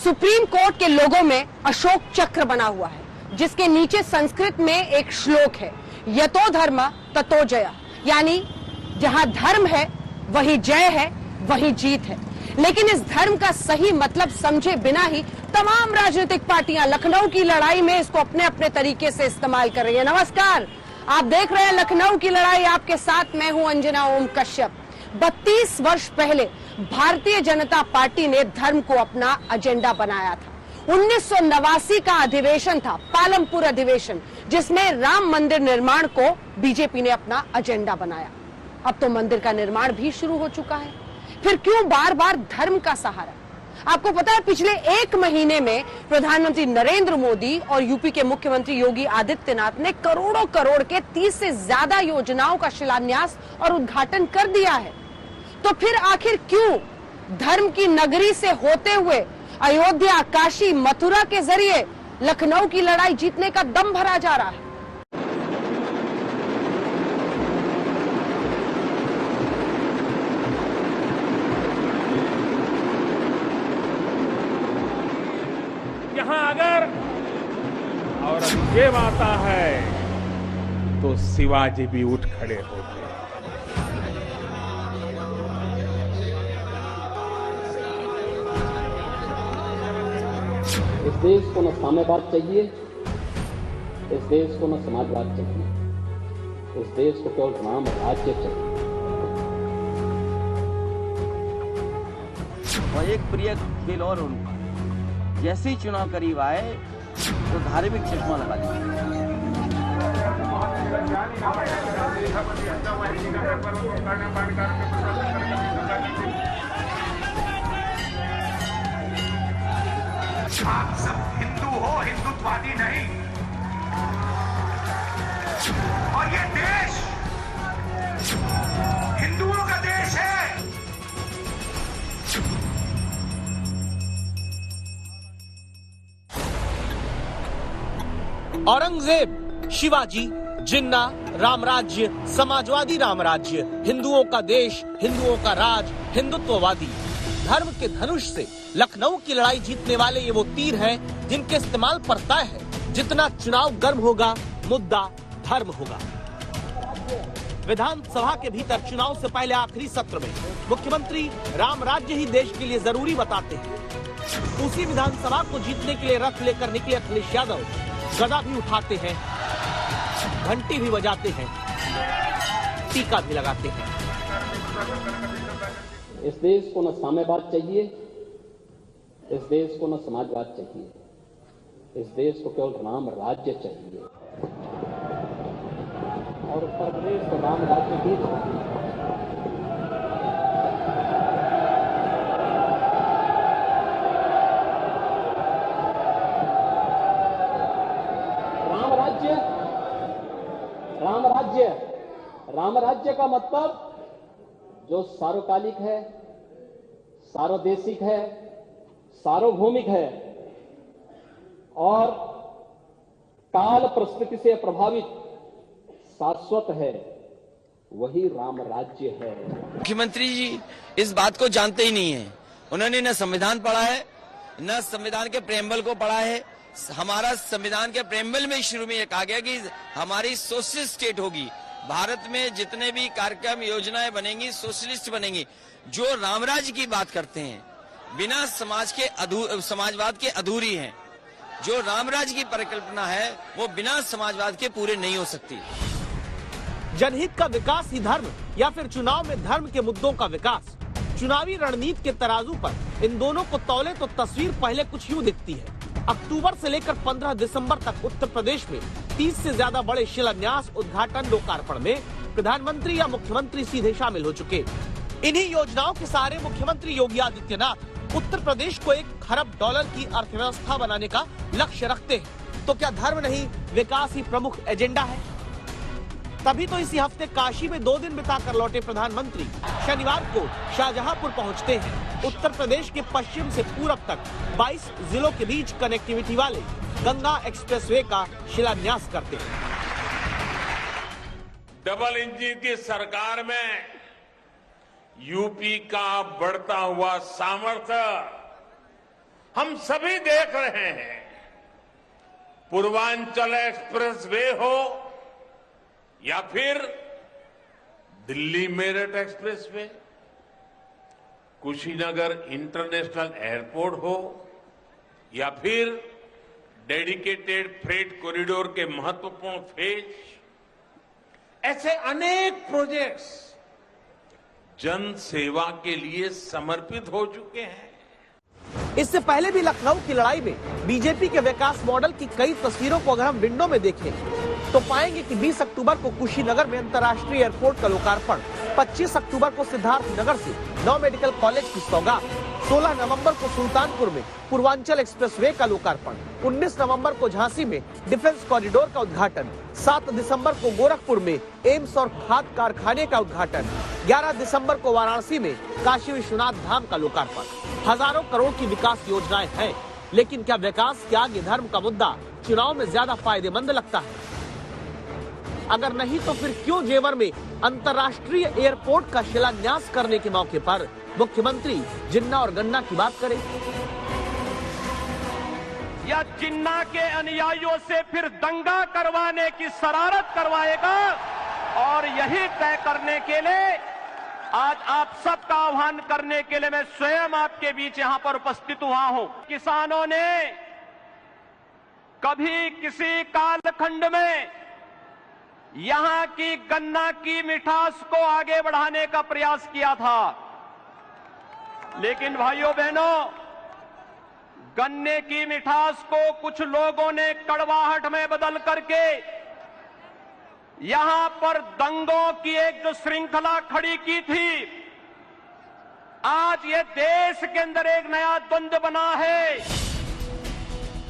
Supreme court के लोगो में अशोक चक्र बना हुआ है, जिसके नीचे संस्कृत में एक श्लोक है, यतो धर्म ततो जय, यानी जहां धर्म है वही जय है, वही जीत है। लेकिन इस धर्म का सही मतलब समझे बिना ही तमाम राजनीतिक पार्टियां लखनऊ की लड़ाई में इसको अपने अपने तरीके से इस्तेमाल कर रही है। नमस्कार, आप देख रहे हैं लखनऊ की लड़ाई, आपके साथ मैं हूं अंजना ओम कश्यप। 32 वर्ष पहले भारतीय जनता पार्टी ने धर्म को अपना एजेंडा बनाया था। 1989 का अधिवेशन था, पालमपुर अधिवेशन, जिसमें राम मंदिर निर्माण को बीजेपी ने अपना एजेंडा बनाया। अब तो मंदिर का निर्माण भी शुरू हो चुका है, फिर क्यों बार बार धर्म का सहारा? आपको पता है, पिछले 1 महीने में प्रधानमंत्री नरेंद्र मोदी और यूपी के मुख्यमंत्री योगी आदित्यनाथ ने करोड़ों करोड़ के 30 से ज्यादा योजनाओं का शिलान्यास और उद्घाटन कर दिया है। तो फिर आखिर क्यों धर्म की नगरी से होते हुए अयोध्या, काशी, मथुरा के जरिए लखनऊ की लड़ाई जीतने का दम भरा जा रहा है? यहां अगर औरंगजेब आता है तो शिवाजी भी उठ खड़े होते हैं। इस देश को न साम्यवाद चाहिए, इस देश को न समाजवाद चाहिए, इस देश को केवल राम राज्य चाहिए। और एक प्रिय खेल और उनका, जैसे ही चुनाव करीब आए तो धार्मिक चश्मा लगा दिया। आप सब हिंदू हो, हिंदुत्ववादी नहीं। और ये देश हिंदुओं का देश है। औरंगजेब, शिवाजी, जिन्ना, रामराज्य, समाजवादी रामराज्य, हिंदुओं का देश, हिंदुओं का राज, हिंदुत्ववादी। धर्म के धनुष से लखनऊ की लड़ाई जीतने वाले ये वो तीर हैं जिनके इस्तेमाल पर तय है जितना चुनाव गर्म होगा, मुद्दा धर्म होगा। विधानसभा के भीतर चुनाव से पहले आखिरी सत्र में मुख्यमंत्री राम राज्य ही देश के लिए जरूरी बताते हैं। उसी विधानसभा को जीतने के लिए रथ लेकर निकले अखिलेश यादव गदा भी उठाते हैं, घंटी भी बजाते हैं, टीका भी लगाते हैं। इस देश को न साम्यवाद चाहिए, इस देश को न समाजवाद चाहिए, इस देश को केवल राम राज्य चाहिए। और उत्तर प्रदेश को राम राज्य भी चाहिए। राम राज्य का मतलब जो सार्वकालिक है, सार्वदेशिक है, सार्वभौमिक है और काल परिस्थिति से प्रभावित शाश्वत है, वही राम राज्य है। मुख्यमंत्री जी इस बात को जानते ही नहीं है। उन्होंने न संविधान पढ़ा है, न संविधान के प्रेम्बल को पढ़ा है। हमारा संविधान के प्रेम्बल में शुरू में यह कहा गया कि हमारी सोशलिस्ट स्टेट होगी, भारत में जितने भी कार्यक्रम योजनाएं बनेंगी सोशलिस्ट बनेंगी। जो रामराज्य की बात करते हैं बिना समाजवाद के अधूरी हैं। जो रामराज्य की परिकल्पना है वो बिना समाजवाद के पूरे नहीं हो सकती। जनहित का विकास ही धर्म या फिर चुनाव में धर्म के मुद्दों का विकास? चुनावी रणनीति के तराजू पर इन दोनों को तौले तो तस्वीर पहले कुछ यूं दिखती है। अक्टूबर से लेकर 15 दिसंबर तक उत्तर प्रदेश में 30 से ज्यादा बड़े शिलान्यास, उद्घाटन, लोकार्पण में प्रधानमंत्री या मुख्यमंत्री सीधे शामिल हो चुके। इन्हीं योजनाओं के सहारे मुख्यमंत्री योगी आदित्यनाथ उत्तर प्रदेश को 1 खरब डॉलर की अर्थव्यवस्था बनाने का लक्ष्य रखते हैं। तो क्या धर्म नहीं विकास ही प्रमुख एजेंडा है? तभी तो इसी हफ्ते काशी में 2 दिन बिताकर लौटे प्रधानमंत्री शनिवार को शाहजहांपुर पहुंचते हैं। उत्तर प्रदेश के पश्चिम से पूरब तक 22 जिलों के बीच कनेक्टिविटी वाले गंगा एक्सप्रेसवे का शिलान्यास करते हैं। डबल इंजन की सरकार में यूपी का बढ़ता हुआ सामर्थ्य हम सभी देख रहे हैं, पूर्वांचल एक्सप्रेसवे हो या फिर Delhi Meerut expressway, Kushinagar international airport हो या फिर डेडिकेटेड फ्रेट कॉरिडोर के महत्वपूर्ण फेज, ऐसे अनेक प्रोजेक्ट्स जन सेवा के लिए समर्पित हो चुके हैं। इससे पहले भी लखनऊ की लड़ाई में बीजेपी के विकास मॉडल की कई तस्वीरों को अगर हम विंडो में देखें तो पाएंगे कि 20 अक्टूबर को कुशीनगर में अंतर्राष्ट्रीय एयरपोर्ट का लोकार्पण, 25 अक्टूबर को सिद्धार्थनगर से 9 मेडिकल कॉलेज की सौगात, 16 नवंबर को सुल्तानपुर में पूर्वांचल एक्सप्रेसवे का लोकार्पण, 19 नवंबर को झांसी में डिफेंस कॉरिडोर का उद्घाटन, 7 दिसंबर को गोरखपुर में एम्स और खाद कारखाने का उद्घाटन, 11 दिसंबर को वाराणसी में काशी विश्वनाथ धाम का लोकार्पण। हजारों करोड़ की विकास योजनाएं हैं, लेकिन क्या विकास के आगे धर्म का मुद्दा चुनाव में ज्यादा फायदेमंद लगता है? अगर नहीं तो फिर क्यों जेवर में अंतर्राष्ट्रीय एयरपोर्ट का शिलान्यास करने के मौके पर मुख्यमंत्री जिन्ना और गन्ना की बात करें? या जिन्ना के अनुयायियों से फिर दंगा करवाने की शरारत करवाएगा, और यही तय करने के लिए आज आप सबका आह्वान करने के लिए मैं स्वयं आपके बीच यहां पर उपस्थित हुआ हूं। किसानों ने कभी किसी कालखंड में यहां की गन्ना की मिठास को आगे बढ़ाने का प्रयास किया था, लेकिन भाइयों बहनों, गन्ने की मिठास को कुछ लोगों ने कड़वाहट में बदल करके यहां पर दंगों की एक जो श्रृंखला खड़ी की थी, आज ये देश के अंदर एक नया द्वंद्व बना है।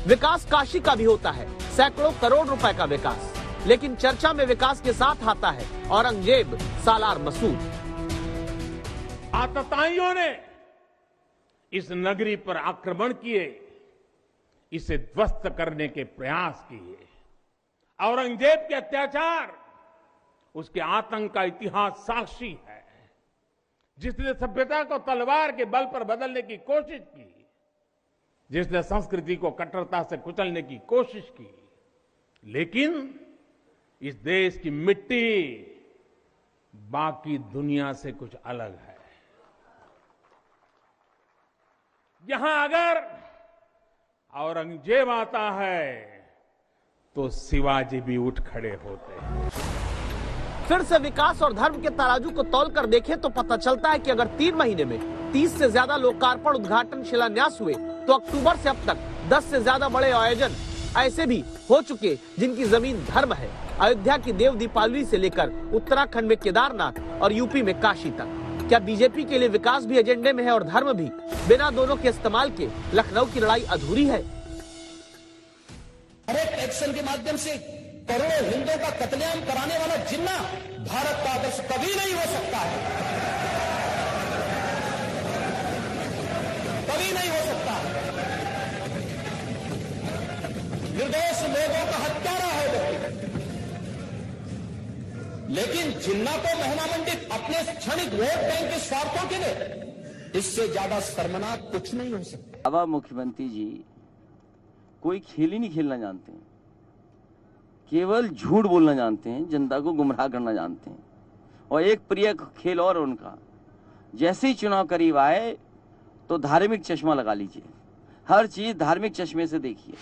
विकास काशी का भी होता है, सैकड़ों करोड़ रुपए का विकास, लेकिन चर्चा में विकास के साथ आता है औरंगजेब, सालार मसूद। आतताइयों ने इस नगरी पर आक्रमण किए, इसे ध्वस्त करने के प्रयास किए। औरंगजेब के अत्याचार, उसके आतंक का इतिहास साक्षी है, जिसने सभ्यता को तलवार के बल पर बदलने की कोशिश की, जिसने संस्कृति को कट्टरता से कुचलने की कोशिश की, लेकिन इस देश की मिट्टी बाकी दुनिया से कुछ अलग है। यहां अगर औरंगजेब आता है तो शिवाजी भी उठ खड़े होते हैं। फिर से विकास और धर्म के तराजू को तौल कर देखें तो पता चलता है कि अगर 3 महीने में 30 से ज्यादा लोकार्पण, उद्घाटन, शिलान्यास हुए तो अक्टूबर से अब तक 10 से ज्यादा बड़े आयोजन ऐसे भी हो चुके जिनकी जमीन धर्म है। अयोध्या की देव दीपावली से लेकर उत्तराखंड में केदारनाथ और यूपी में काशी तक। क्या बीजेपी के लिए विकास भी एजेंडे में है और धर्म भी? बिना दोनों के इस्तेमाल के लखनऊ की लड़ाई अधूरी है। हर एक एक्शन के माध्यम से करोड़ों हिंदुओं का कत्लेआम कराने वाला जिन्ना भारत का आदर्श कभी नहीं हो सकता है, कभी नहीं हो सकता। निर्दोष लोगों का हत्यारा है वो, लेकिन जिन्ना तो महिमामंडित अपने क्षणिक वोट बैंक के स्वार्थों के लिए, इससे ज्यादा शर्मनाक कुछ नहीं हो सकता। अब मुख्यमंत्री जी कोई खेल ही नहीं खेलना जानते हैं, केवल झूठ बोलना जानते हैं, जनता को गुमराह करना जानते हैं। और एक प्रिय खेल और उनका, जैसे ही चुनाव करीब आए तो धार्मिक चश्मा लगा लीजिए, हर चीज धार्मिक चश्मे से देखिए।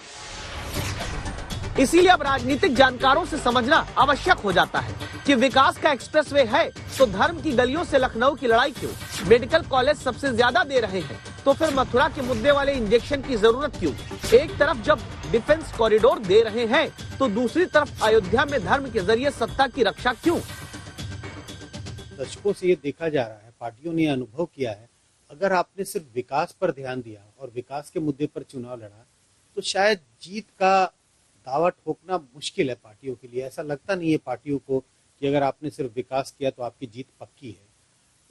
इसीलिए अब राजनीतिक जानकारों से समझना आवश्यक हो जाता है कि विकास का एक्सप्रेसवे है तो धर्म की गलियों से लखनऊ की लड़ाई क्यों? मेडिकल कॉलेज सबसे ज्यादा दे रहे हैं तो फिर मथुरा के मुद्दे वाले इंजेक्शन की जरूरत क्यों? एक तरफ जब डिफेंस कॉरिडोर दे रहे हैं तो दूसरी तरफ अयोध्या में धर्म के जरिए सत्ता की रक्षा क्यों? दशकों से ये देखा जा रहा है, पार्टियों ने अनुभव किया है, अगर आपने सिर्फ विकास पर ध्यान दिया और विकास के मुद्दे पर चुनाव लड़ा तो शायद जीत का दावा ठोकना मुश्किल है पार्टियों के लिए। ऐसा लगता नहीं है पार्टियों को कि अगर आपने सिर्फ विकास किया तो आपकी जीत पक्की है।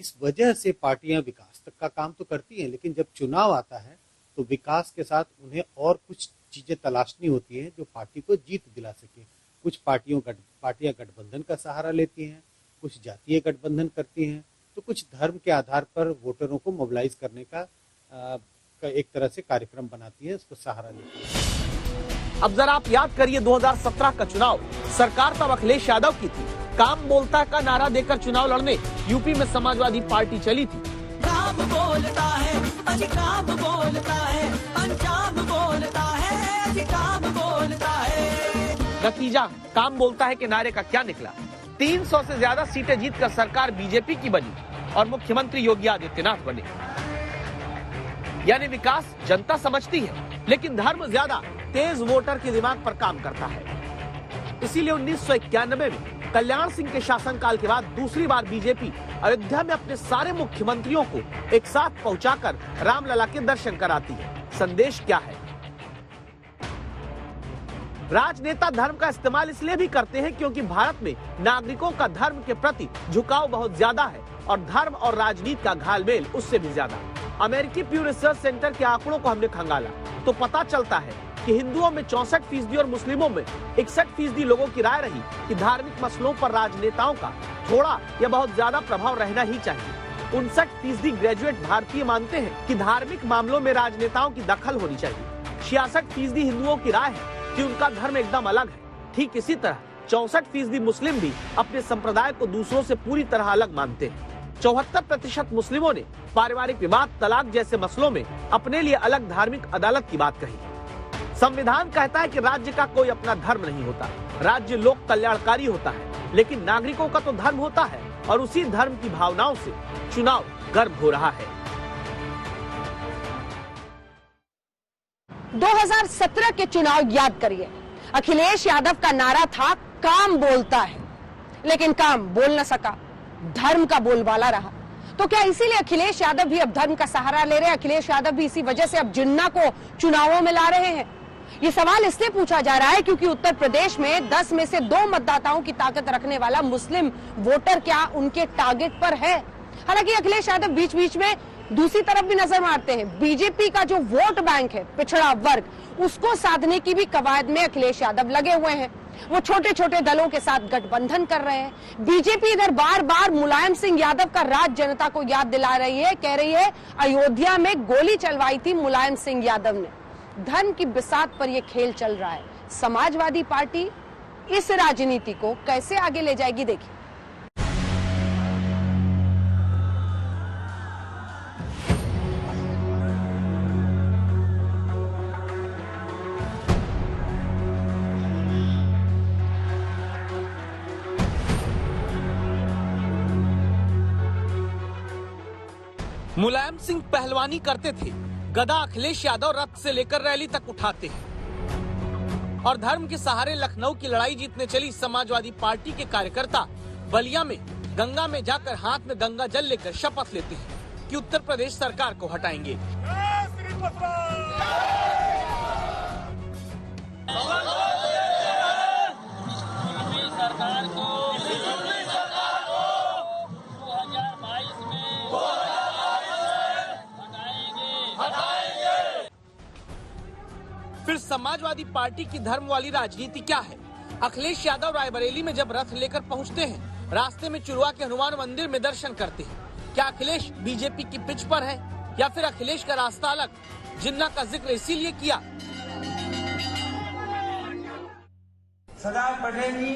इस वजह से पार्टियां विकास तक का काम तो करती हैं, लेकिन जब चुनाव आता है तो विकास के साथ उन्हें और कुछ चीजें तलाशनी होती हैं जो पार्टी को जीत दिला सके। कुछ पार्टियां गठबंधन का सहारा लेती हैं, कुछ जातीय गठबंधन करती हैं, तो कुछ धर्म के आधार पर वोटरों को मोबिलाइज उसका एक तरह से कार्यक्रम बनाती है, उसको सहारा देती है। अब जरा आप याद करिए 2017 का चुनाव, सरकार तब अखिलेश यादव की थी। काम बोलता का नारा देकर चुनाव लड़ने यूपी में समाजवादी पार्टी चली थी। काम बोलता है, काम बोलता है, अंजाम बोलता है, काम बोलता है। नतीजा काम बोलता है कि नारे का क्या निकला? 300 से ज्यादा सीटें जीतकर सरकार बीजेपी की बनी और मुख्यमंत्री योगी आदित्यनाथ बने। यानी विकास जनता समझती है, लेकिन धर्म ज्यादा तेज वोटर के दिमाग पर काम करता है। इसीलिए 1991 में कल्याण सिंह के शासनकाल के बाद दूसरी बार बीजेपी अयोध्या में अपने सारे मुख्यमंत्रियों को एक साथ पहुंचाकर रामलला के दर्शन कराती है। संदेश क्या है? राजनेता धर्म का इस्तेमाल इसलिए भी करते हैं क्योंकि भारत में नागरिकों का धर्म के प्रति झुकाव बहुत ज्यादा है और धर्म और राजनीति का घालमेल उससे भी ज्यादा। अमेरिकी प्यू रिसर्च सेंटर के आंकड़ों को हमने खंगाला तो पता चलता है कि हिंदुओं में 64% और मुस्लिमों में 61% लोगों की राय रही कि धार्मिक मसलों पर राजनेताओं का थोड़ा या बहुत ज्यादा प्रभाव रहना ही चाहिए। 59% ग्रेजुएट भारतीय मानते हैं कि धार्मिक मामलों में राजनेताओं की दखल होनी चाहिए। 66% हिंदुओं की राय है कि उनका धर्म एकदम अलग है। ठीक इसी तरह 64% मुस्लिम भी अपने संप्रदाय को दूसरों से पूरी तरह अलग मानते हैं। 74% मुस्लिमों ने पारिवारिक विवाद, तलाक जैसे मसलों में अपने लिए अलग धार्मिक अदालत की बात कही। संविधान कहता है कि राज्य का कोई अपना धर्म नहीं होता, राज्य लोक कल्याणकारी होता है, लेकिन नागरिकों का तो धर्म होता है और उसी धर्म की भावनाओं से चुनाव गर्म हो रहा है। 2017 के चुनाव याद करिए। अखिलेश यादव का नारा था काम बोलता है, लेकिन काम बोल न सका, धर्म का बोलबाला रहा। तो क्या इसीलिए अखिलेश यादव भी अब धर्म का सहारा ले रहे हैं? अखिलेश यादव भी इसी वजह से अब जिन्ना को चुनावों में ला रहे हैं? ये सवाल इसलिए पूछा जा रहा है क्योंकि उत्तर प्रदेश में 10 में से 2 मतदाताओं की ताकत रखने वाला मुस्लिम वोटर क्या उनके टारगेट पर है? हालांकि अखिलेश यादव बीच बीच में दूसरी तरफ भी नजर मारते हैं। बीजेपी का जो वोट बैंक है, पिछड़ा वर्ग, उसको साधने की भी कवायद में अखिलेश यादव लगे हुए हैं। वो छोटे छोटे दलों के साथ गठबंधन कर रहे हैं। बीजेपी इधर बार बार मुलायम सिंह यादव का राज जनता को याद दिला रही है, कह रही है अयोध्या में गोली चलवाई थी मुलायम सिंह यादव ने। धर्म की बिसात पर यह खेल चल रहा है। समाजवादी पार्टी इस राजनीति को कैसे आगे ले जाएगी, देखिए। मुलायम सिंह पहलवानी करते थे, गदा अखिलेश यादव रथ से लेकर रैली तक उठाते हैं। और धर्म के सहारे लखनऊ की लड़ाई जीतने चली समाजवादी पार्टी के कार्यकर्ता बलिया में गंगा में जाकर हाथ में गंगा जल लेकर शपथ लेते हैं कि उत्तर प्रदेश सरकार को हटाएंगे। सरकार को फिर समाजवादी पार्टी की धर्म वाली राजनीति क्या है? अखिलेश यादव रायबरेली में जब रथ लेकर पहुंचते हैं, रास्ते में चुरुआ के हनुमान मंदिर में दर्शन करते हैं। क्या अखिलेश बीजेपी की पिच पर है या फिर अखिलेश का रास्ता अलग? जिन्ना का जिक्र इसीलिए किया। सरदार पटेल जी,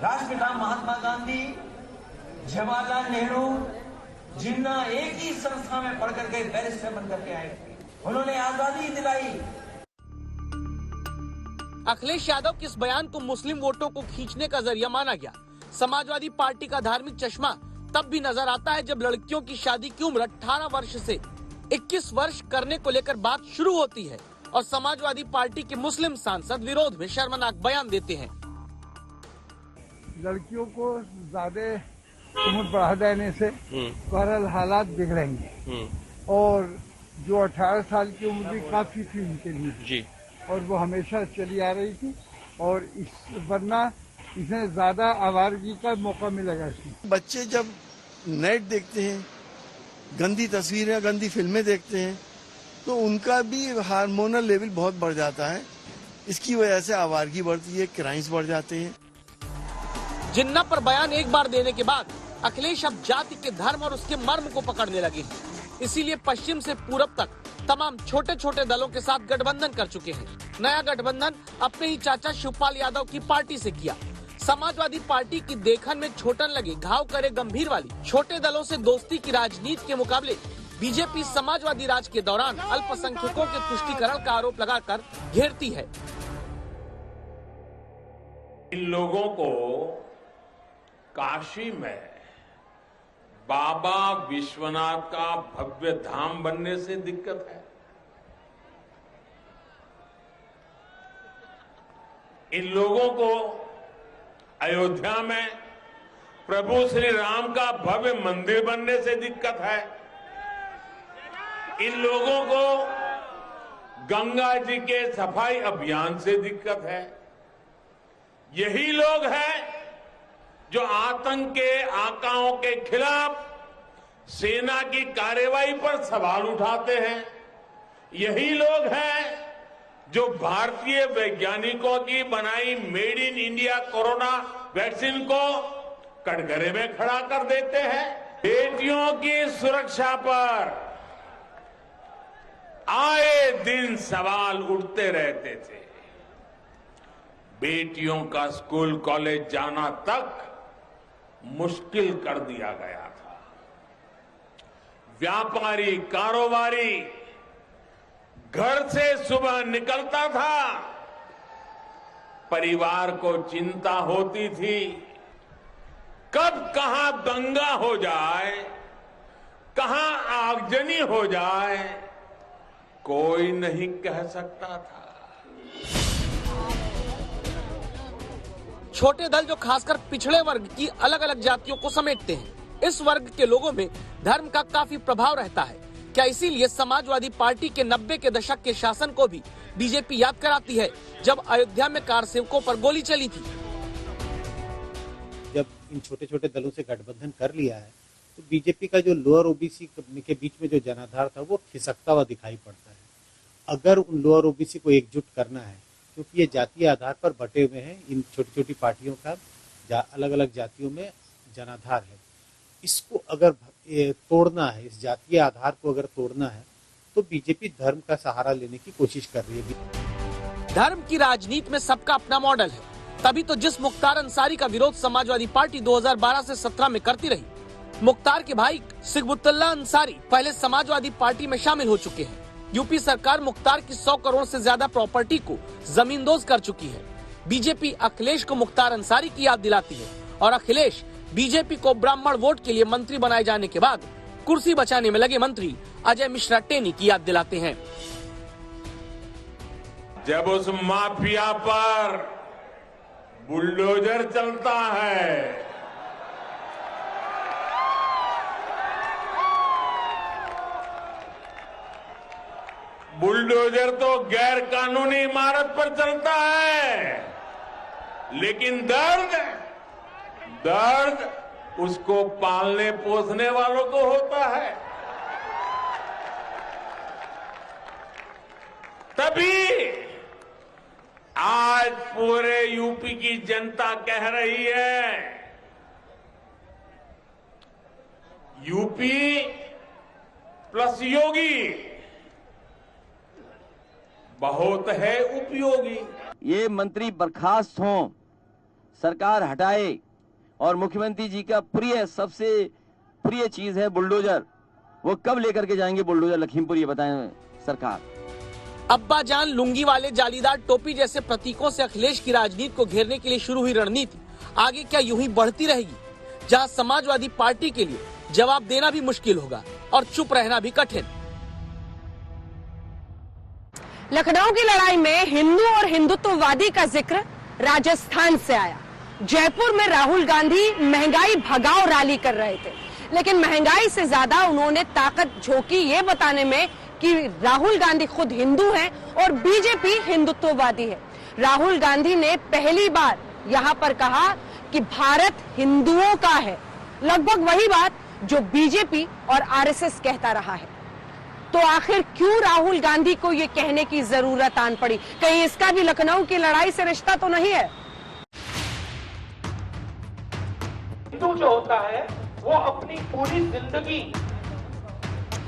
राष्ट्रपिता महात्मा गांधी, जवाहरलाल नेहरू, जिन्ना एक ही संस्था में पढ़ करके बैरिस्टर बन करके आए थे। उन्होंने आजादी दिलाई। अखिलेश यादव के इस बयान को मुस्लिम वोटों को खींचने का जरिया माना गया। समाजवादी पार्टी का धार्मिक चश्मा तब भी नजर आता है जब लड़कियों की शादी की उम्र 18 वर्ष से 21 वर्ष करने को लेकर बात शुरू होती है और समाजवादी पार्टी के मुस्लिम सांसद विरोध में शर्मनाक बयान देते हैं। लड़कियों को ज्यादा उम्र बढ़ा देने से बहरहाल हालात बिगड़ेंगे और जो 18 साल की उम्र भी काफी थी उनके लिए जी, और वो हमेशा चली आ रही थी और वरना इसे ज्यादा आवारगी का मौका मिलेगा। बच्चे जब नेट देखते हैं, गंदी तस्वीरें, गंदी फिल्में देखते हैं तो उनका भी हार्मोनल लेवल बहुत बढ़ जाता है। इसकी वजह से आवारगी बढ़ती है, क्राइम्स बढ़ जाते हैं। जिन्ना पर बयान एक बार देने के बाद अखिलेश अब जाति के धर्म और उसके मर्म को पकड़ने लगे हैं। इसीलिए पश्चिम से पूरब तक तमाम छोटे छोटे दलों के साथ गठबंधन कर चुके हैं। नया गठबंधन अपने ही चाचा शिवपाल यादव की पार्टी से किया। समाजवादी पार्टी की देखन में छोटन लगे घाव करे गंभीर वाली छोटे दलों से दोस्ती की राजनीति के मुकाबले बीजेपी समाजवादी राज के दौरान अल्पसंख्यकों के तुष्टीकरण का आरोप लगाकर घेरती है। इन लोगों को काशी में बाबा विश्वनाथ का भव्य धाम बनने से दिक्कत है। इन लोगों को अयोध्या में प्रभु श्री राम का भव्य मंदिर बनने से दिक्कत है। इन लोगों को गंगा जी के सफाई अभियान से दिक्कत है। यही लोग हैं जो आतंक के आकाओं के खिलाफ सेना की कार्रवाई पर सवाल उठाते हैं। यही लोग हैं जो भारतीय वैज्ञानिकों की बनाई made in India corona vaccine को कटघरे में खड़ा कर देते हैं। बेटियों की सुरक्षा पर आए दिन सवाल उठते रहते थे। बेटियों का स्कूल कॉलेज जाना तक मुश्किल कर दिया गया था। व्यापारी कारोबारी घर से सुबह निकलता था, परिवार को चिंता होती थी कब कहां दंगा हो जाए, कहां आगजनी हो जाए, कोई नहीं कह सकता था। छोटे दल जो खासकर पिछड़े वर्ग की अलग अलग जातियों को समेटते हैं, इस वर्ग के लोगों में धर्म का काफी प्रभाव रहता है। क्या इसीलिए समाजवादी पार्टी के 90 के दशक के शासन को भी बीजेपी याद कराती है, जब अयोध्या में कार सेवकों पर गोली चली थी? जब इन छोटे छोटे दलों से गठबंधन कर लिया है तो बीजेपी का जो लोअर ओबीसी के बीच में जो जनाधार था वो खिसकता हुआ दिखाई पड़ता है। अगर उन लोअर ओबीसी को एकजुट करना है, क्योंकि ये जातीय आधार पर बटे हुए हैं, इन छोटी छोटी पार्टियों का अलग अलग जातियों में जनाधार है, इसको अगर तोड़ना है, इस जातीय आधार को अगर तोड़ना है तो बीजेपी धर्म का सहारा लेने की कोशिश कर रही है। धर्म की राजनीति में सबका अपना मॉडल है, तभी तो जिस मुख्तार अंसारी का विरोध समाजवादी पार्टी 2012 से 17 में करती रही, मुख्तार के भाई सिगबुतुल्लाह अंसारी पहले समाजवादी पार्टी में शामिल हो चुके हैं। यूपी सरकार मुख्तार की 100 करोड़ से ज्यादा प्रॉपर्टी को जमींदोज कर चुकी है। बीजेपी अखिलेश को मुख्तार अंसारी की याद दिलाती है और अखिलेश बीजेपी को ब्राह्मण वोट के लिए मंत्री बनाए जाने के बाद कुर्सी बचाने में लगे मंत्री अजय मिश्रा टेनी की याद दिलाते हैं। जब उस माफिया पर बुलडोजर चलता है, बुलडोजर तो गैर कानूनी इमारत पर चलता है, लेकिन दर्द उसको पालने पोसने वालों को होता है। तभी आज पूरे यूपी की जनता कह रही है, यूपी प्लस योगी बहुत है उपयोगी। ये मंत्री बर्खास्त हों, सरकार हटाए, और मुख्यमंत्री जी का सबसे प्रिय चीज है बुलडोजर। वो कब लेकर के जाएंगे बुलडोजर लखीमपुर, ये बताएं सरकार। अब्बा जान, लुंगी वाले, जालीदार टोपी जैसे प्रतीकों से अखिलेश की राजनीति को घेरने के लिए शुरू हुई रणनीति आगे क्या यूं ही बढ़ती रहेगी, जहां समाजवादी पार्टी के लिए जवाब देना भी मुश्किल होगा और चुप रहना भी कठिन। लखनऊ की लड़ाई में हिंदू और हिंदुत्ववादी का जिक्र राजस्थान से आया। जयपुर में राहुल गांधी महंगाई भगाओ रैली कर रहे थे, लेकिन महंगाई से ज्यादा उन्होंने ताकत झोंकी ये बताने में कि राहुल गांधी खुद हिंदू हैं और बीजेपी हिंदुत्ववादी है। राहुल गांधी ने पहली बार यहां पर कहा कि भारत हिंदुओं का है, लगभग वही बात जो बीजेपी और आरएसएस कहता रहा है। तो आखिर क्यों राहुल गांधी को ये कहने की जरूरत आन पड़ी? कहीं इसका भी लखनऊ की लड़ाई से रिश्ता तो नहीं है? हिंदू जो होता है वो अपनी पूरी जिंदगी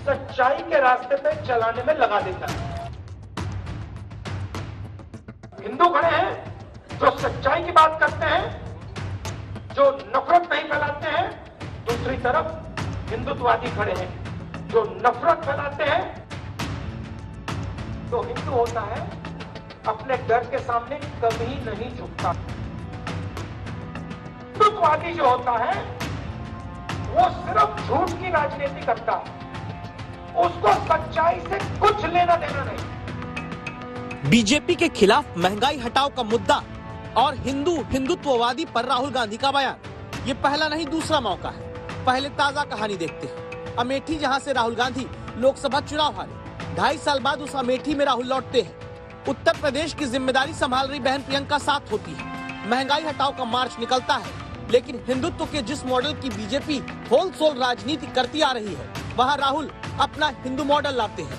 सच्चाई के रास्ते पे चलाने में लगा देता है। हिंदू खड़े हैं जो सच्चाई की बात करते हैं, जो नफरत नहीं फैलाते हैं। दूसरी तरफ हिंदुत्ववादी खड़े हैं जो नफरत फैलाते हैं। तो हिंदू होता है अपने डर के सामने कभी नहीं झुकता। हिंदुत्ववादी जो होता है वो सिर्फ झूठ की राजनीति करता है, उसको सच्चाई से कुछ लेना देना नहीं। बीजेपी के खिलाफ महंगाई हटाओ का मुद्दा और हिंदुत्ववादी पर राहुल गांधी का बयान, ये पहला नहीं दूसरा मौका है। पहले ताजा कहानी देखते हैं। अमेठी, जहां से राहुल गांधी लोकसभा चुनाव हारे, 2.5 साल बाद उस अमेठी में राहुल लौटते हैं। उत्तर प्रदेश की जिम्मेदारी संभाल रही बहन प्रियंका साथ होती है। महंगाई हटाओ का मार्च निकलता है, लेकिन हिंदुत्व के जिस मॉडल की बीजेपी होल सोल राजनीति करती आ रही है, वहाँ राहुल अपना हिंदू मॉडल लाते हैं।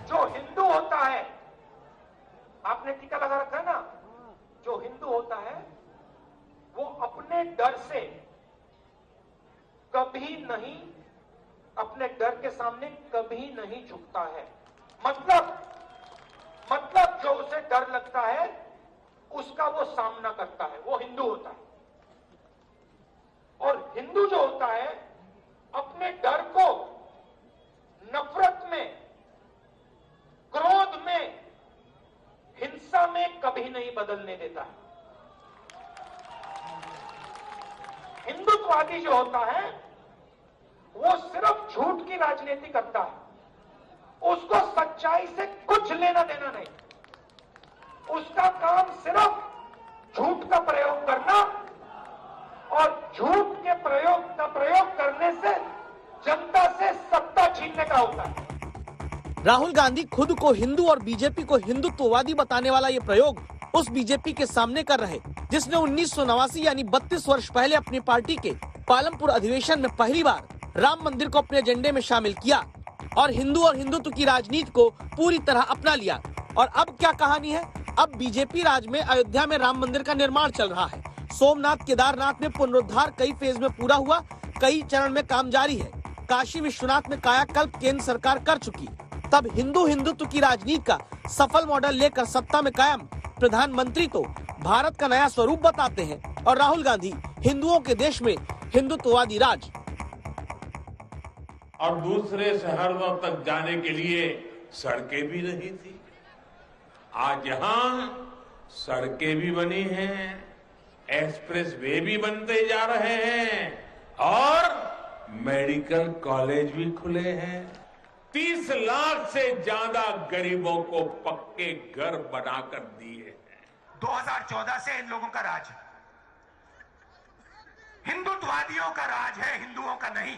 जो हिंदू होता है, आपने टीका लगा रखा है ना, जो हिंदू होता है वो अपने डर से कभी नहीं, अपने डर के सामने कभी नहीं झुकता है। मतलब जो उसे डर लगता है उसका वो सामना करता है, वो हिंदू होता है। और हिंदू जो होता है अपने डर को नफरत में, क्रोध में, हिंसा में कभी नहीं बदलने देता है। हिंदुत्ववादी जो होता है वो सिर्फ झूठ की राजनीति करता है, उसको सच्चाई से कुछ लेना देना नहीं। उसका काम सिर्फ झूठ का प्रयोग करना, और झूठ के प्रयोग करने से जनता से सत्ता छीनने का होता है। राहुल गांधी खुद को हिंदू और बीजेपी को हिंदुत्ववादी बताने वाला ये प्रयोग उस बीजेपी के सामने कर रहे, जिसने 1989 यानी 32 वर्ष पहले अपनी पार्टी के पालमपुर अधिवेशन में पहली बार राम मंदिर को अपने एजेंडे में शामिल किया और हिंदुत्व की राजनीति को पूरी तरह अपना लिया। और अब क्या कहानी है? अब बीजेपी राज में अयोध्या में राम मंदिर का निर्माण चल रहा है। सोमनाथ, केदारनाथ में पुनरुद्धार कई फेज में पूरा हुआ, कई चरण में काम जारी है। काशी विश्वनाथ में कायाकल्प केंद्र सरकार कर चुकी। तब हिंदुत्व की राजनीति का सफल मॉडल लेकर सत्ता में कायम प्रधानमंत्री तो भारत का नया स्वरूप बताते हैं, और राहुल गांधी हिंदुओं के देश में हिंदुत्ववादी राज। और दूसरे शहरों तक जाने के लिए सड़कें भी नहीं थी। आज यहाँ सड़कें भी बनी हैं, एक्सप्रेस वे भी बनते जा रहे हैं और मेडिकल कॉलेज भी खुले हैं। 30 लाख से ज्यादा गरीबों को पक्के घर बनाकर दिए हैं। 2014 से इन लोगों का राज है, हिंदुत्ववादियों का राज है, हिंदुओं का नहीं।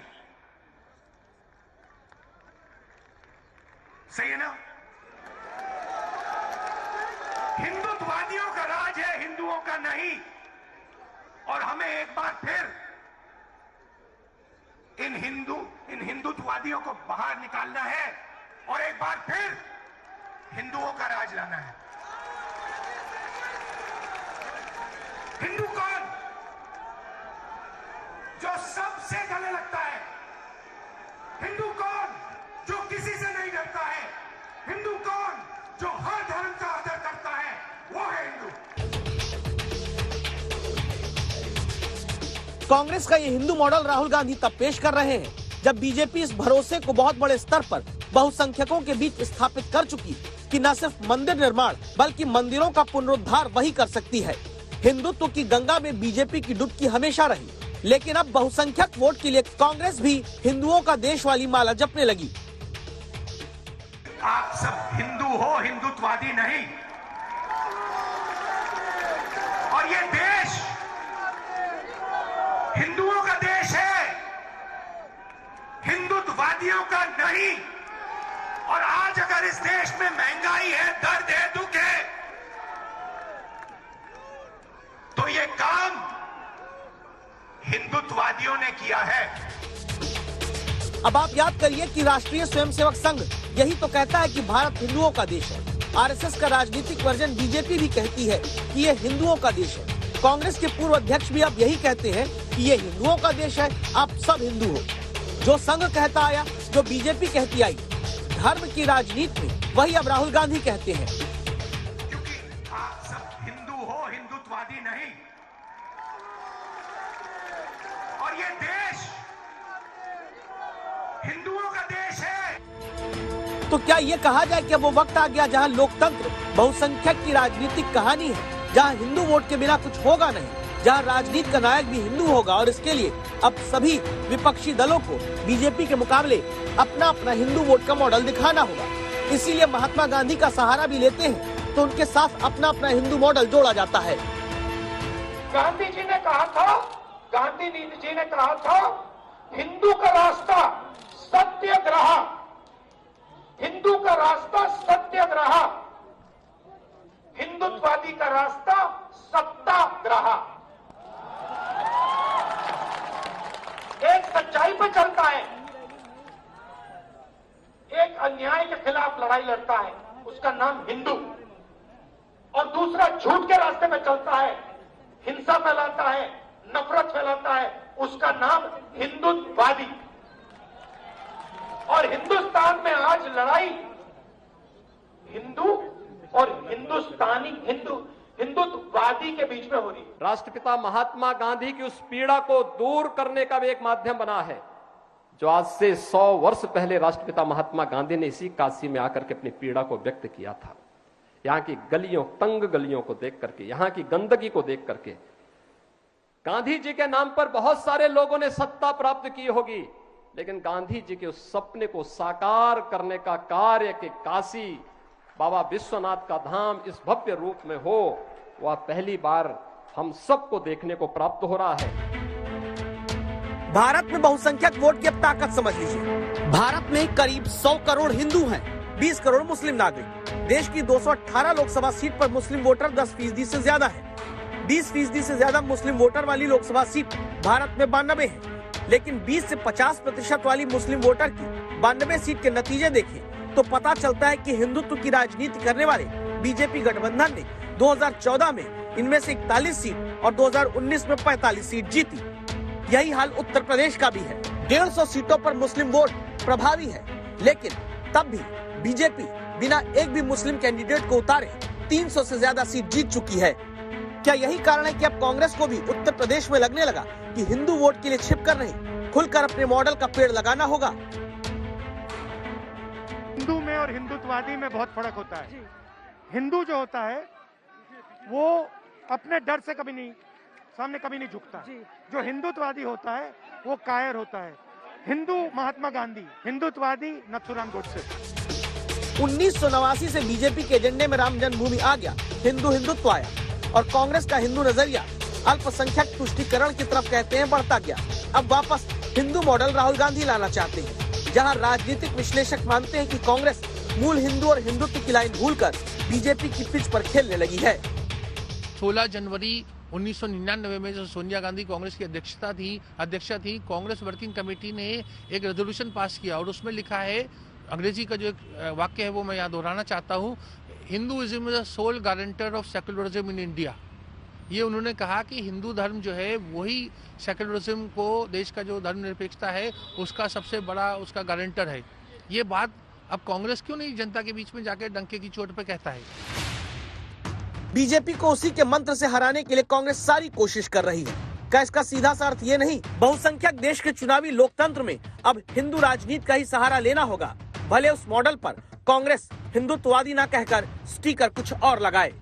सही है ना? हिंदुत्ववादियों का राज है, हिंदुओं का नहीं। और हमें एक बार फिर इन हिंदुत्ववादियों को बाहर निकालना है और एक बार फिर हिंदुओं का राज लाना है। हिंदू कौन? जो सबसे गले लगता है। हिंदू कौन? जो किसी से नहीं डरता है। हिंदू कौन? जो हर धर्म का आदर करता है, वो है हिंदू। कांग्रेस का ये हिंदू मॉडल राहुल गांधी तब पेश कर रहे हैं जब बीजेपी इस भरोसे को बहुत बड़े स्तर पर बहुसंख्यकों के बीच स्थापित कर चुकी कि न सिर्फ मंदिर निर्माण बल्कि मंदिरों का पुनरुद्धार वही कर सकती है। हिंदुत्व की गंगा में बीजेपी की डुबकी हमेशा रही, लेकिन अब बहुसंख्यक वोट के लिए कांग्रेस भी हिंदुओं का देश वाली माला जपने लगी। आप सब हिंदू हो, हिंदुत्ववादी नहीं। और ये देश हिंदुओं का देश है, हिंदुत्ववादियों का नहीं। और आज अगर इस देश में महंगाई है, दर्द है, दुख है, तो ये काम हिंदुत्ववादियों ने किया है। अब आप याद करिए कि राष्ट्रीय स्वयंसेवक संघ यही तो कहता है कि भारत हिंदुओं का देश है। आरएसएस का राजनीतिक वर्जन बीजेपी भी कहती है कि ये हिंदुओं का देश है। कांग्रेस के पूर्व अध्यक्ष भी अब यही कहते हैं कि ये हिंदुओं का देश है, आप सब हिंदू हो। जो संघ कहता आया, जो बीजेपी कहती आई, धर्म की राजनीति में वही अब राहुल गांधी कहते हैं। आप सब हिंदू हो, हिंदुत्ववादी नहीं। और ये देश हिंदुओं का देश है। तो क्या ये कहा जाए कि अब वो वक्त आ गया जहां लोकतंत्र बहुसंख्यक की राजनीतिक कहानी है, जहां हिंदू वोट के बिना कुछ होगा नहीं, जहां राजनीति का नायक भी हिंदू होगा और इसके लिए अब सभी विपक्षी दलों को बीजेपी के मुकाबले अपना अपना हिंदू वोट का मॉडल दिखाना होगा। इसीलिए महात्मा गांधी का सहारा भी लेते हैं तो उनके साथ अपना अपना हिंदू मॉडल जोड़ा जाता है। गांधी जी ने कहा था हिंदू का रास्ता सत्याग्रह, हिंदू का रास्ता सत्याग्रह, हिंदुत्ववादी का रास्ता सत्याग्रह। एक सच्चाई पर चलता है, एक अन्याय के खिलाफ लड़ाई लड़ता है, उसका नाम हिंदू, और दूसरा झूठ के रास्ते में चलता है, हिंसा फैलाता है, नफरत फैलाता है, उसका नाम हिंदुत्ववादी। और हिंदुस्तान में आज लड़ाई हिंदू और हिंदुत्ववादी के बीच में हो रही है। राष्ट्रपिता महात्मा गांधी की उस पीड़ा को दूर करने का भी एक माध्यम बना है, जो आज से 100 वर्ष पहले राष्ट्रपिता महात्मा गांधी ने इसी काशी में आकर के अपनी पीड़ा को व्यक्त किया था। यहाँ की गलियों, तंग गलियों को देख करके, यहाँ की गंदगी को देख करके, गांधी जी के नाम पर बहुत सारे लोगों ने सत्ता प्राप्त की होगी, लेकिन गांधी जी के उस सपने को साकार करने का कार्य कि काशी बाबा विश्वनाथ का धाम इस भव्य रूप में हो, वह पहली बार हम सबको देखने को प्राप्त हो रहा है। भारत में बहुसंख्यक वोट की अब ताकत समझ लीजिए। भारत में करीब 100 करोड़ हिंदू हैं, 20 करोड़ मुस्लिम नागरिक। देश की 218 लोकसभा सीट पर मुस्लिम वोटर 10% से ज्यादा है। 20% से ज्यादा मुस्लिम वोटर वाली लोकसभा सीट भारत में 92 है, लेकिन 20 से 50% वाली मुस्लिम वोटर की 92 सीट के नतीजे देखें तो पता चलता है कि हिंदुत्व की राजनीति करने वाले बीजेपी गठबंधन ने 2014 में इनमें से 41 सीट और 2019 में 45 सीट जीती। यही हाल उत्तर प्रदेश का भी है। 150 सीटों पर मुस्लिम वोट प्रभावी है, लेकिन तब भी बीजेपी बिना एक भी मुस्लिम कैंडिडेट को उतारे 300 से ज्यादा सीट जीत चुकी है। क्या यही कारण है कि अब कांग्रेस को भी उत्तर प्रदेश में लगने लगा कि हिंदू वोट के लिए छिपकर नहीं, खुलकर अपने मॉडल का पेड़ लगाना होगा? हिंदू में और हिंदुत्ववादी में बहुत फर्क होता है। हिंदू जो होता है वो अपने डर से कभी नहीं झुकता। जो हिंदुत्ववादी होता है वो कायर होता है। हिंदू महात्मा गांधी, हिंदुत्ववादी नथुराम गोडसे। 1989 से बीजेपी के एजेंडे में राम जन्मभूमि आ गया, हिंदुत्व आया, और कांग्रेस का हिंदू नजरिया अल्पसंख्यक तुष्टीकरण की तरफ कहते हैं बढ़ता गया। अब वापस हिंदू मॉडल राहुल गांधी लाना चाहते हैं, जहां राजनीतिक विश्लेषक मानते हैं कि कांग्रेस मूल हिंदू और हिंदुत्व की लाइन भूलकर बीजेपी की पिच पर खेलने लगी है। 16 जनवरी 1999 में जो सोनिया गांधी कांग्रेस की अध्यक्षा थी, कांग्रेस वर्किंग कमेटी ने एक रेजोल्यूशन पास किया और उसमें लिखा है, अंग्रेजी का जो एक वाक्य है वो मैं यहाँ दोहराना चाहता हूँ, Hinduism is the sole guarantor of secularism in India. ये उन्होंने कहा कि हिंदू धर्म जो है वही सेक्युलरिज्म को, देश का जो धर्मनिरपेक्षता है उसका सबसे बड़ा उसका गारंटर है। ये बात अब कांग्रेस क्यों नहीं जनता के बीच में जाकर डंके की चोट पे कहता है? बीजेपी को उसी के मंत्र से हराने के लिए कांग्रेस सारी कोशिश कर रही है। क्या इसका सीधा सा अर्थ ये नहीं, बहुसंख्यक देश के चुनावी लोकतंत्र में अब हिंदू राजनीति का ही सहारा लेना होगा, भले उस मॉडल पर कांग्रेस हिंदुत्ववादी ना कहकर स्टिकर कुछ और लगाए।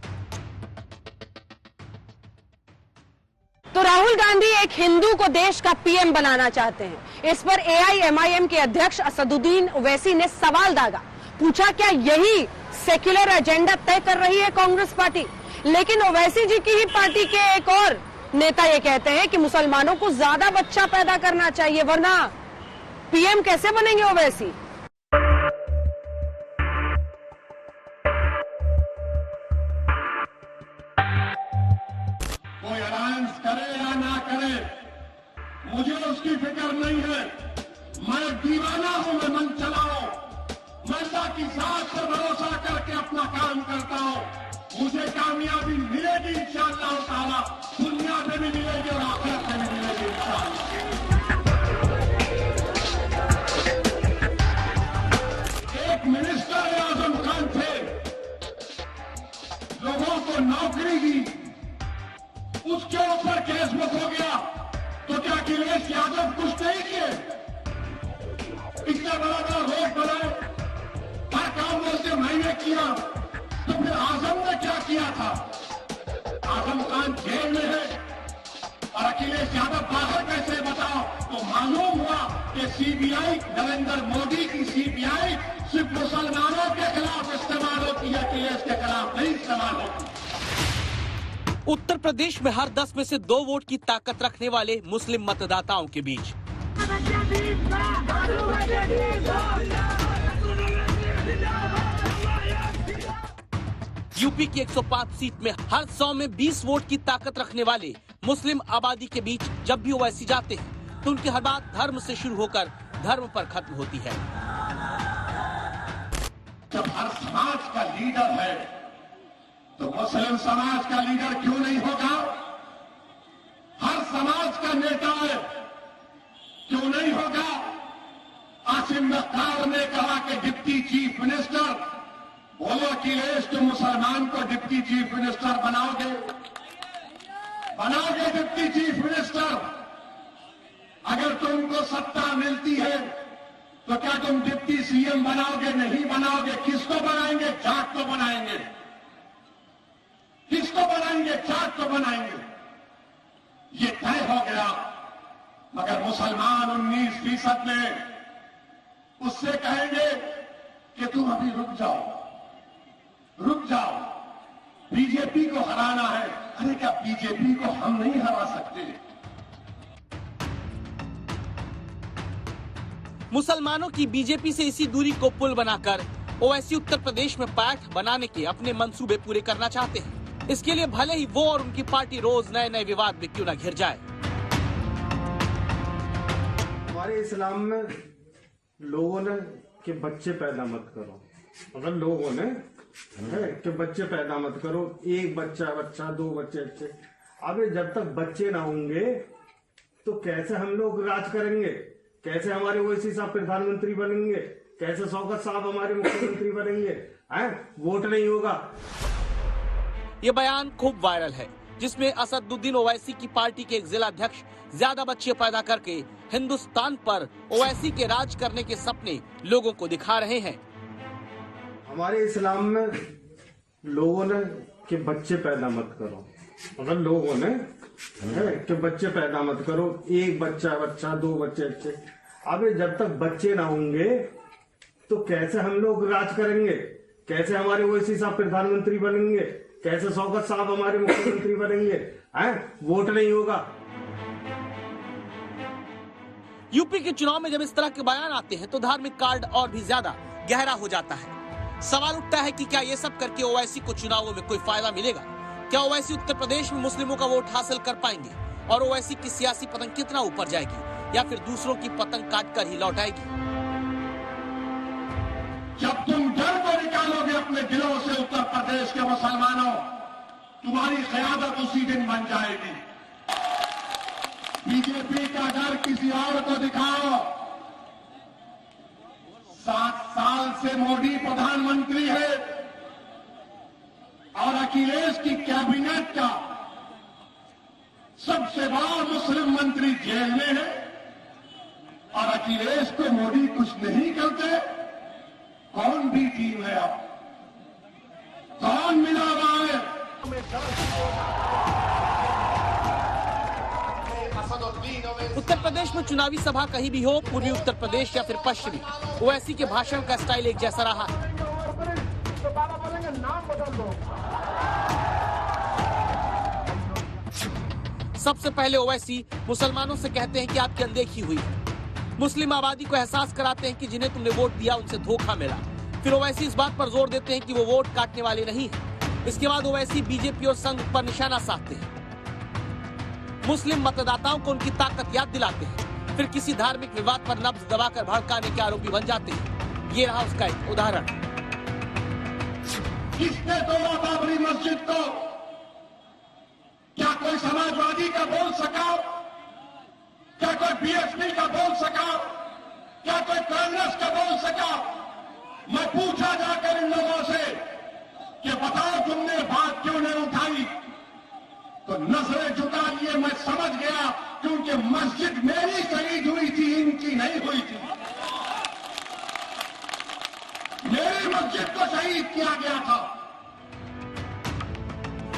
तो राहुल गांधी एक हिंदू को देश का पीएम बनाना चाहते हैं। इस पर AIMIM के अध्यक्ष असदुद्दीन ओवैसी ने सवाल दागा, पूछा क्या यही सेक्युलर एजेंडा तय कर रही है कांग्रेस पार्टी? लेकिन ओवैसी जी की ही पार्टी के एक और नेता ये कहते हैं कि मुसलमानों को ज्यादा बच्चा पैदा करना चाहिए, वरना पीएम कैसे बनेंगे ओवैसी? कोई अलायंस करे या ना करे, मुझे उसकी फिक्र नहीं है। मैं दीवाना हूं, मैं मन चलाओ, मैं की साथ पर भरोसा करके अपना काम करता हूं। मुझे कामयाबी मिलेगी इंशाअल्लाह ताला, दुनिया में भी मिलेगी और आखिरत में भी मिलेगी इंशाअल्लाह। को नौकरी दी, उसके ऊपर केस मत हो गया, तो क्या अखिलेश यादव कुछ नहीं किए? इतना बड़ा बड़ा रोड बनाए, हर काम बोलते मैंने किया, तो फिर आजम ने क्या किया था? आजम खान जेल में है और अखिलेश यादव बाहर कैसे? बताओ। तो मालूम हुआ कि सीबीआई, नरेंद्र मोदी की सीबीआई सिर्फ मुसलमानों के खिलाफ इस्तेमाल होती है, अखिलेश के खिलाफ नहीं इस्तेमाल होती। उत्तर प्रदेश में हर 10 में से 2 वोट की ताकत रखने वाले मुस्लिम मतदाताओं के बीच यूपी की 105 सीट में हर 100 में 20 वोट की ताकत रखने वाले मुस्लिम आबादी के बीच जब भी ओवैसी जाते हैं तो उनकी हर बात धर्म से शुरू होकर धर्म पर खत्म होती है। जब हर समाज का लीडर है तो मुस्लिम समाज का लीडर क्यों नहीं होगा? हर समाज का नेता है, क्यों नहीं होगा? आसिम नक्कार ने कहा कि डिप्टी चीफ मिनिस्टर, बोलो अखिलेश तुम मुसलमान को डिप्टी चीफ मिनिस्टर बनाओगे? बनाओगे डिप्टी चीफ मिनिस्टर? अगर तुमको सत्ता मिलती है तो क्या तुम डिप्टी सीएम बनाओगे? नहीं बनाओगे। किसको बनाएंगे? जाट को बनाएंगे। किसको बनाएंगे? जाट को बनाएंगे। ये तय हो गया। मगर मुसलमान 19% में उससे कहेंगे कि तुम अभी रुक जाओ, रुक जाओ, बीजेपी को हराना है। अरे क्या बीजेपी को हम नहीं हरा सकते? मुसलमानों की बीजेपी से इसी दूरी को पुल बनाकर ओवैसी उत्तर प्रदेश में पैठ बनाने के अपने मंसूबे पूरे करना चाहते हैं। इसके लिए भले ही वो और उनकी पार्टी रोज नए नए विवाद में क्यों न घिर जाए। हमारे इस्लाम में लोगों ने कि बच्चे पैदा मत करो, अगर लोगों ने है कि बच्चे पैदा मत करो, एक बच्चा 2 बच्चे। अबे जब तक बच्चे ना होंगे तो कैसे हम लोग राज करेंगे? कैसे हमारे ओवैसी साहब प्रधानमंत्री बनेंगे? कैसे शौकत साहब हमारे मुख्यमंत्री बनेंगे? वोट नहीं होगा। ये बयान खूब वायरल है, जिसमें असदुद्दीन ओवैसी की पार्टी के एक जिला अध्यक्ष ज्यादा बच्चे पैदा करके हिंदुस्तान पर ओवैसी के राज करने के सपने लोगों को दिखा रहे हैं। हमारे इस्लाम में लोगों ने कि बच्चे पैदा मत करो, अगर लोगों ने है कि बच्चे पैदा मत करो, एक बच्चा 2 बच्चे। अबे जब तक बच्चे ना होंगे तो कैसे हम लोग राज करेंगे? कैसे हमारे ओवैसी साहब प्रधानमंत्री बनेंगे? कैसे शौकत साहब हमारे मुख्यमंत्री बनेंगे? वोट नहीं होगा। यूपी के चुनाव में जब इस तरह के बयान आते हैं तो धार्मिक कार्ड और भी ज्यादा गहरा हो जाता है। सवाल उठता है कि क्या ये सब करके ओवैसी को चुनावों में कोई फायदा मिलेगा? क्या ओवैसी उत्तर प्रदेश में मुस्लिमों का वोट हासिल कर पाएंगे और ओवैसी की सियासी पतंग कितना ऊपर जाएगी, या फिर दूसरों की पतंग काटकर ही लौट आएगी? जब तुम डर को निकालोगे अपने दिलों से उत्तर प्रदेश के मुसलमानों, तुम्हारी क़यादत उसी दिन बन जाएगी। बीजेपी का डर किसी और को दिखाओ। 7 साल से मोदी प्रधानमंत्री है और अखिलेश की कैबिनेट का सबसे बड़ा मुस्लिम मंत्री जेल में है और अखिलेश को मोदी कुछ नहीं करते। कौन भी टीम है? अब कौन मिला हुआ है? उत्तर प्रदेश में चुनावी सभा कहीं भी हो, पूर्वी उत्तर प्रदेश या फिर पश्चिमी, ओवैसी के भाषण का स्टाइल एक जैसा रहा है। सबसे पहले ओवैसी मुसलमानों से कहते हैं कि आपकी अनदेखी हुई है। मुस्लिम आबादी को एहसास कराते हैं कि जिन्हें तुमने वोट दिया उनसे धोखा मिला। फिर ओवैसी इस बात पर जोर देते हैं कि वो वोट काटने वाले नहीं हैं। इसके बाद ओवैसी बीजेपी और संघ पर निशाना साधते हैं, मुस्लिम मतदाताओं को उनकी ताकत याद दिलाते हैं, फिर किसी धार्मिक विवाद पर नब्ज दबाकर भड़काने के आरोपी बन जाते हैं। ये रहा उसका एक उदाहरण। किसने तोड़ा बाबरी मस्जिद को? क्या कोई समाजवादी का बोल सका? क्या कोई बीएसपी का बोल सका? क्या कोई कांग्रेस का बोल सका? मैं पूछा जाकर इन लोगों से कि बताओ तुमने बात क्यों नहीं तो नजरें झुका लिए मैं समझ गया, क्योंकि मस्जिद मेरी शहीद हुई थी, इनकी नहीं हुई थी। मेरी मस्जिद को शहीद किया गया था।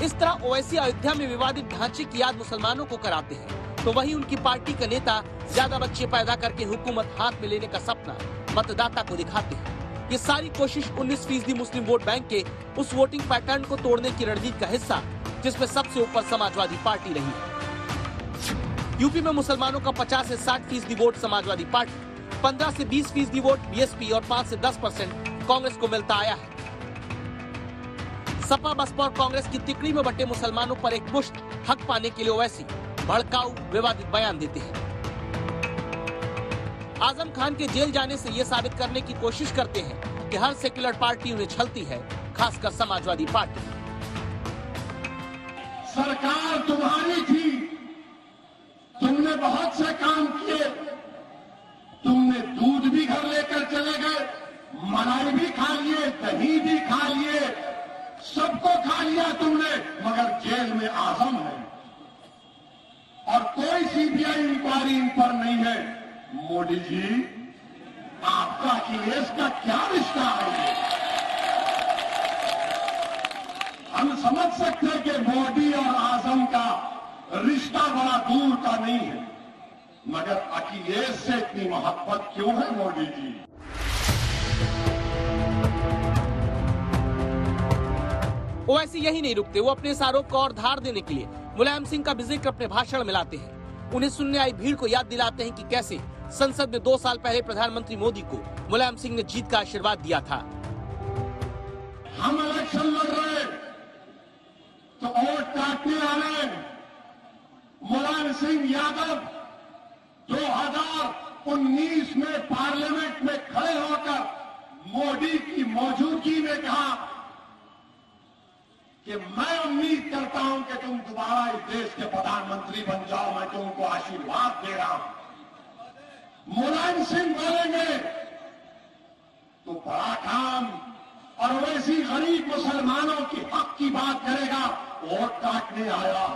इस तरह ओवैसी अयोध्या में विवादित ढांचे की याद मुसलमानों को कराते हैं, तो वहीं उनकी पार्टी का नेता ज्यादा बच्चे पैदा करके हुकूमत हाथ में लेने का सपना मतदाता को दिखाते हैं। ये सारी कोशिश 19% मुस्लिम वोट बैंक के उस वोटिंग पैटर्न को तोड़ने की रणनीति का हिस्सा, जिसमें सबसे ऊपर समाजवादी पार्टी रही है। यूपी में मुसलमानों का 50 से 60% वोट समाजवादी पार्टी, 15 से 20% वोट बीएसपी और 5 से 10% कांग्रेस को मिलता आया है। सपा, बसपा और कांग्रेस की तिकड़ी में बटे मुसलमानों पर एक मुश्त हक पाने के लिए ओवैसी भड़काऊ विवादित बयान देते हैं। आजम खान के जेल जाने से ये साबित करने की कोशिश करते हैं कि हर सेक्युलर पार्टी उन्हें छलती है, खासकर समाजवादी पार्टी। सरकार तुम्हारी थी, तुमने बहुत से काम किए, तुमने दूध भी घर लेकर चले गए, मलाई भी खा लिए, दही भी खा लिए, सबको खा लिया तुमने, मगर जेल में आजम है और कोई सीबीआई इंक्वायरी इन पर नहीं है। मोदी जी, आपका केस का क्या रिश्ता है? हम समझ सकते हैं कि मोदी और आजम का रिश्ता बड़ा दूर का नहीं है, मगर अखिलेश से इतनी मोहब्बत क्यों है मोदी जी? ओवैसी यही नहीं रुकते, वो अपने इस आरोप को और धार देने के लिए मुलायम सिंह का भी जिक्र अपने भाषण में लाते हैं। उन्हें सुनने आई भीड़ को याद दिलाते हैं कि कैसे संसद में 2 साल पहले प्रधानमंत्री मोदी को मुलायम सिंह ने जीत का आशीर्वाद दिया था। हम इलेक्शन लड़ रहे तो वोट काटने वाले मुलायम सिंह यादव 2019 में पार्लियामेंट में खड़े होकर मोदी की मौजूदगी में कहा कि मैं उम्मीद करता हूं कि तुम दोबारा इस देश के प्रधानमंत्री बन जाओ, मैं तुमको आशीर्वाद दे रहा हूं। मुलायम सिंह बोलेंगे तो बड़ा काम, और वैसी गरीब मुसलमानों की हक की बात करेगा, वोट काटने आया।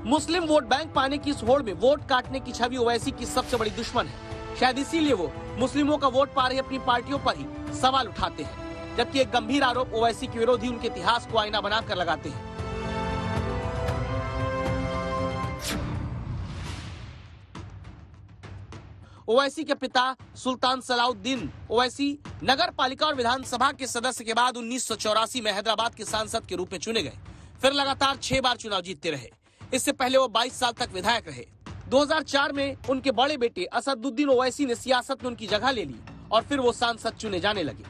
मुस्लिम वोट बैंक पाने की इस होड़ में वोट काटने की छवि ओवैसी की सबसे बड़ी दुश्मन है। शायद इसीलिए वो मुस्लिमों का वोट पा रही अपनी पार्टियों पर ही सवाल उठाते हैं, जबकि एक गंभीर आरोप ओवैसी के विरोधी उनके इतिहास को आईना बनाकर लगाते हैं। ओवैसी के पिता सुल्तान सलाउद्दीन ओवैसी नगर पालिका और विधानसभा के सदस्य के बाद 1984 में हैदराबाद के सांसद के रूप में चुने गए। फिर लगातार 6 बार चुनाव जीतते रहे। इससे पहले वो 22 साल तक विधायक रहे। 2004 में उनके बड़े बेटे असदुद्दीन ओवैसी ने सियासत में उनकी जगह ले ली और फिर वो सांसद चुने जाने लगे।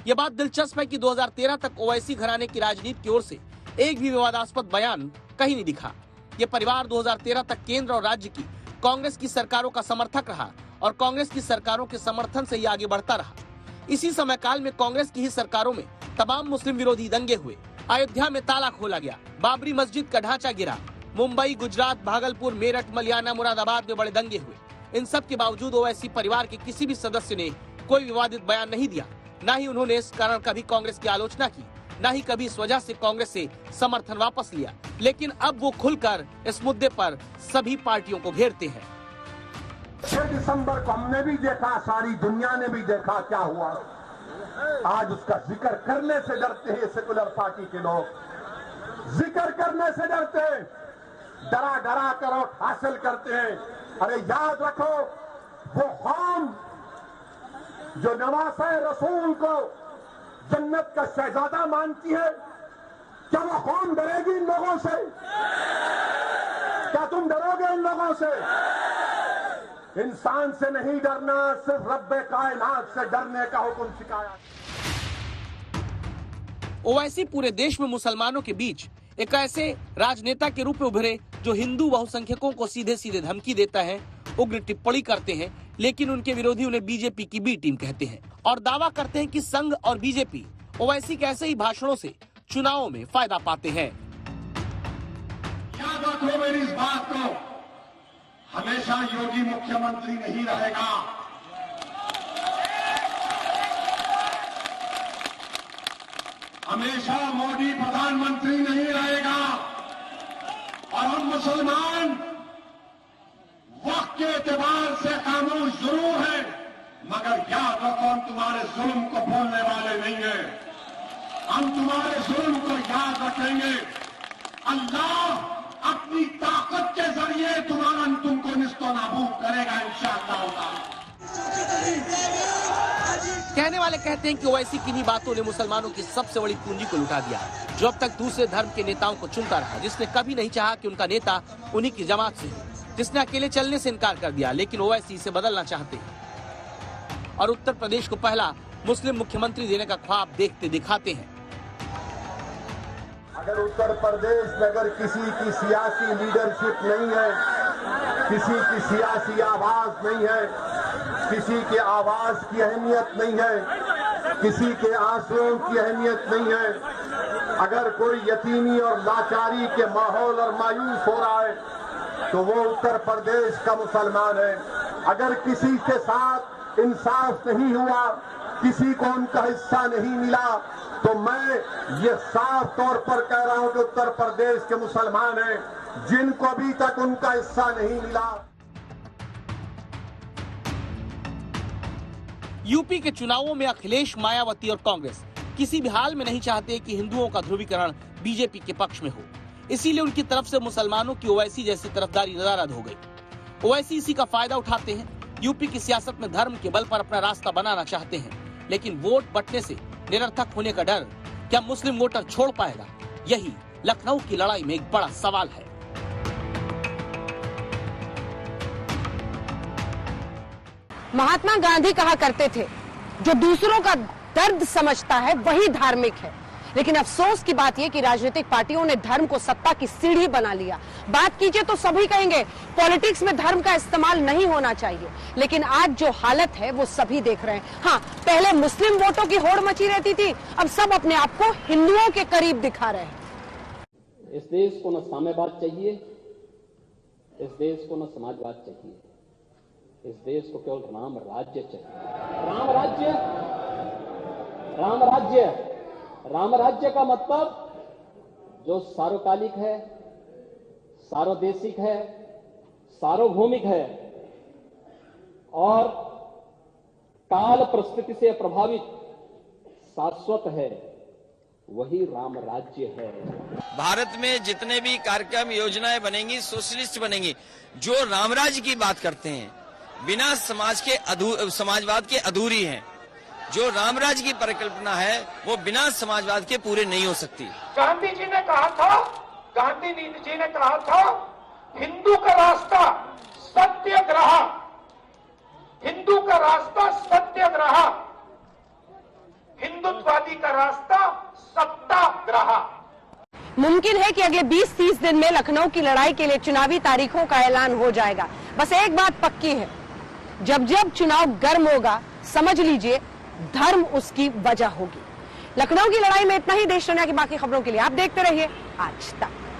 ये बात दिलचस्प है कि 2013 तक ओवैसी घराने की राजनीति की ओर से एक भी विवादास्पद बयान कहीं नहीं दिखा। ये परिवार 2013 तक केंद्र और राज्य की कांग्रेस की सरकारों का समर्थक रहा और कांग्रेस की सरकारों के समर्थन से ये आगे बढ़ता रहा। इसी समय काल में कांग्रेस की ही सरकारों में तमाम मुस्लिम विरोधी दंगे हुए, अयोध्या में ताला खोला गया, बाबरी मस्जिद का ढांचा गिरा, मुंबई, गुजरात, भागलपुर, मेरठ, मलियाना, मुरादाबाद में बड़े दंगे हुए। इन सब के बावजूद ओवैसी परिवार के किसी भी सदस्य ने कोई विवादित बयान नहीं दिया, न ही उन्होंने इस कारण कभी कांग्रेस की आलोचना की, न ही कभी इस वजह से कांग्रेस से समर्थन वापस लिया। लेकिन अब वो खुलकर इस मुद्दे पर सभी पार्टियों को घेरते हैं। 6 दिसंबर को हमने भी देखा, सारी दुनिया ने भी देखा क्या हुआ। आज उसका जिक्र करने से डरते हैं सेकुलर पार्टी के लोग, जिक्र करने से डरते हैं, डरा डरा कर वोट हासिल करते हैं। अरे याद रखो, वो कौम जो नवासे रसूल को जन्नत का शहजादा मानती है, क्या वो कौम डरेगी इन लोगों से? क्या तुम डरोगे इन लोगों से? इंसान से नहीं डरना, सिर्फ रब्बे कायनात से डरने का हुक्म सिखाया। ओवैसी पूरे देश में मुसलमानों के बीच एक ऐसे राजनेता के रूप में उभरे जो हिंदू बहुसंख्यकों को सीधे सीधे धमकी देता है, उग्र टिप्पणी करते हैं, लेकिन उनके विरोधी उन्हें बीजेपी की बी टीम कहते हैं और दावा करते हैं कि संघ और बीजेपी ओवैसी के ऐसे ही भाषणों से चुनावों में फायदा पाते हैं। याद रखो मेरी इस बात को, हमेशा योगी मुख्यमंत्री नहीं रहेगा। हमेशा मोदी प्रधानमंत्री नहीं रहेगा और हम मुसलमान वक्त के एतबार से खामोश जरूर है, मगर याद रखो हम तुम्हारे जुल्म को भूलने वाले नहीं हैं। हम तुम्हारे जुल्म को याद रखेंगे। अल्लाह अपनी ताकत के जरिए तुमको निस्तो नाबूद करेगा इंशाअल्लाह। कहने वाले कहते हैं कि ओवैसी किन्हीं बातों ने मुसलमानों की सबसे बड़ी पूंजी को लुटा दिया, जो अब तक दूसरे धर्म के नेताओं को चुनता रहा, जिसने कभी नहीं चाहा कि उनका नेता उन्हीं की जमात से हो, जिसने अकेले चलने से इनकार कर दिया, लेकिन ओवैसी इसे बदलना चाहते हैं और उत्तर प्रदेश को पहला मुस्लिम मुख्यमंत्री देने का ख्वाब देखते दिखाते हैं। अगर उत्तर प्रदेश में अगर किसी की सियासी लीडरशिप नहीं है, किसी की सियासी आवाज नहीं है, किसी के आवाज की अहमियत नहीं है, किसी के आंसुओं की अहमियत नहीं है, अगर कोई यतीमी और लाचारी के माहौल और मायूस हो रहा है तो वो उत्तर प्रदेश का मुसलमान है। अगर किसी के साथ इंसाफ नहीं हुआ, किसी को उनका हिस्सा नहीं मिला, तो मैं ये साफ तौर पर कह रहा हूं कि उत्तर प्रदेश के मुसलमान हैं जिनको अभी तक उनका हिस्सा नहीं मिला। यूपी के चुनावों में अखिलेश, मायावती और कांग्रेस किसी भी हाल में नहीं चाहते कि हिंदुओं का ध्रुवीकरण बीजेपी के पक्ष में हो, इसीलिए उनकी तरफ से मुसलमानों की ओवैसी जैसी तरफदारी नदारद हो गई। ओवैसी इसी का फायदा उठाते हैं, यूपी की सियासत में धर्म के बल पर अपना रास्ता बनाना चाहते हैं, लेकिन वोट बंटने से निरर्थक होने का डर क्या मुस्लिम वोटर छोड़ पाएगा? यही लखनऊ की लड़ाई में एक बड़ा सवाल है। महात्मा गांधी कहा करते थे, जो दूसरों का दर्द समझता है वही धार्मिक है। लेकिन अफसोस की बात यह कि राजनीतिक पार्टियों ने धर्म को सत्ता की सीढ़ी बना लिया। बात कीजिए तो सभी कहेंगे पॉलिटिक्स में धर्म का इस्तेमाल नहीं होना चाहिए, लेकिन आज जो हालत है वो सभी देख रहे हैं। हाँ, पहले मुस्लिम वोटों की होड़ मची रहती थी, अब सब अपने आप को हिंदुओं के करीब दिखा रहे हैं। इस देश को न साम्यवाद चाहिए, इस देश को न समाजवाद चाहिए, इस देश को केवल राम राज्य चाहिए। राम राज्य, राम राज्य, राम राज्य का मतलब जो सार्वकालिक है, सार्वदेशिक है, सार्वभौमिक है और काल परिस्थिति से प्रभावित शाश्वत है, वही राम राज्य है। भारत में जितने भी कार्यक्रम योजनाएं बनेंगी सोशलिस्ट बनेंगी, जो रामराज्य की बात करते हैं बिना समाजवाद के अधूरी हैं। जो रामराज्य की परिकल्पना है वो बिना समाजवाद के पूरे नहीं हो सकती। गांधी जी ने कहा था, गांधी जी ने कहा था, हिंदू का रास्ता सत्याग्रह, हिंदू का रास्ता सत्याग्रह, हिंदुत्ववादी का रास्ता सत्याग्रह। मुमकिन है कि अगले 20-30 दिन में लखनऊ की लड़ाई के लिए चुनावी तारीखों का ऐलान हो जाएगा। बस एक बात पक्की है, जब जब चुनाव गर्म होगा समझ लीजिए धर्म उसकी वजह होगी। लखनऊ की लड़ाई में इतना ही। देश दुनिया की बाकी खबरों के लिए आप देखते रहिए आज तक।